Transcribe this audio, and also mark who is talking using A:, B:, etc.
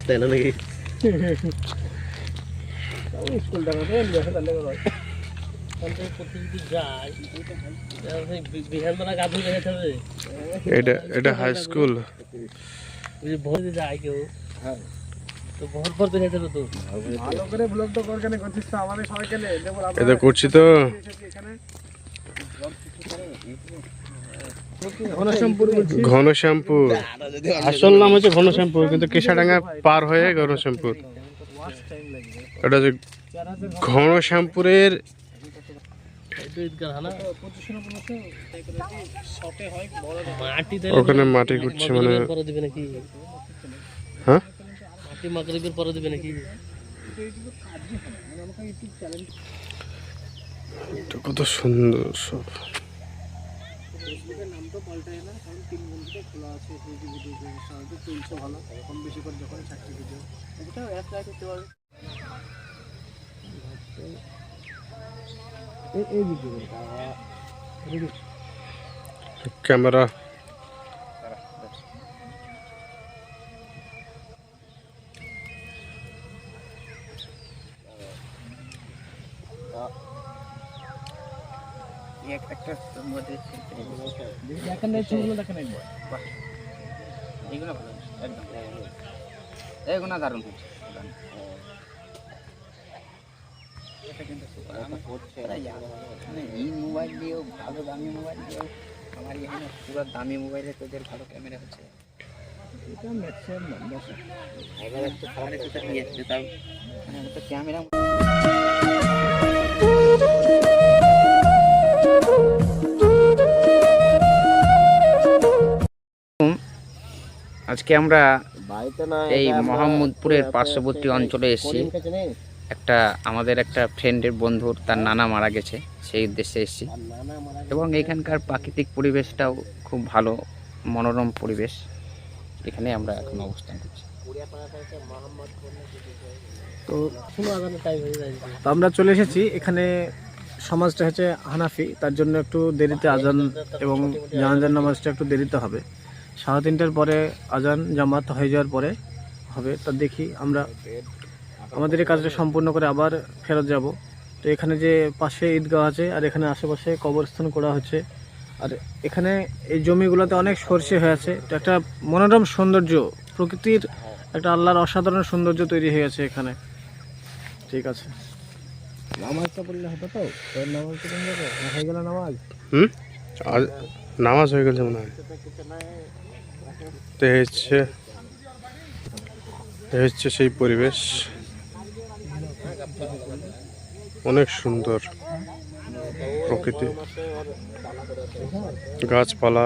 A: তাই না নাকি?
B: এটা হাই স্কুল।
A: যায় কেউ
B: এটা করছি তো। ঘনশ্যামপুর আসল নাম হচ্ছে ঘনশ্যামপুর, কিন্তু কেশাডাঙ্গা পার হয়ে ঘনশ্যামপুর। এটা হচ্ছে ঘনশ্যামপুরের ওখানে মাটি করছে মানে। হ্যাঁ
A: মাগরিবের পরে দিবে নাকি?
B: কত সুন্দর সব। ক্যামেরা
C: দারুণ মোবাইল দিয়েও ভালো দামি মোবাইল দিয়েও আমার এখানে পুরো দামি মোবাইলে তোদের ভালো ক্যামেরা হচ্ছে। ক্যামেরা আজকে আমরা এই মোহাম্মদপুরের পার্শ্ববর্তী অঞ্চলে এসেছি। আমাদের একটা ফ্রেন্ডের বন্ধুর তার নানা মারা গেছে, সেই উদ্দেশ্যে এসেছি। এবং এখানকার প্রাকৃতিক পরিবেশটাও খুব ভালো, মনোরম পরিবেশ। এখানে আমরা এখন অবস্থান করছি।
A: তো
D: আমরা চলে এসেছি এখানে। সমাজটা হচ্ছে হানাফি, তার জন্য একটু দেরিতে আজান এবং জানাজার নামাজটা একটু দেরিতে হবে। 3:30টার পরে আজান জামাত হয়ে যাওয়ার পরে হবে। তা দেখি আমরা আমাদের এই কাজটা সম্পূর্ণ করে আবার ফেরত যাব। তো এখানে যে পাশে ঈদগাহ আছে, আর এখানে আশেপাশে কবরস্থান করা হচ্ছে। আর এখানে এই জমিগুলোতে অনেক সরষে হয়ে আছে। তো একটা মনোরম সৌন্দর্য, প্রকৃতির একটা আল্লাহর অসাধারণ সৌন্দর্য তৈরি হয়ে গেছে এখানে। ঠিক আছে, নামাজটা পড়লে হতো তো? নামাজটা হয়ে গেল নামাজ।
B: নামাজ হয়ে গেছে মনে হয়। তো হচ্ছে সেই পরিবেশ, অনেক সুন্দর প্রকৃতি, গাছপালা।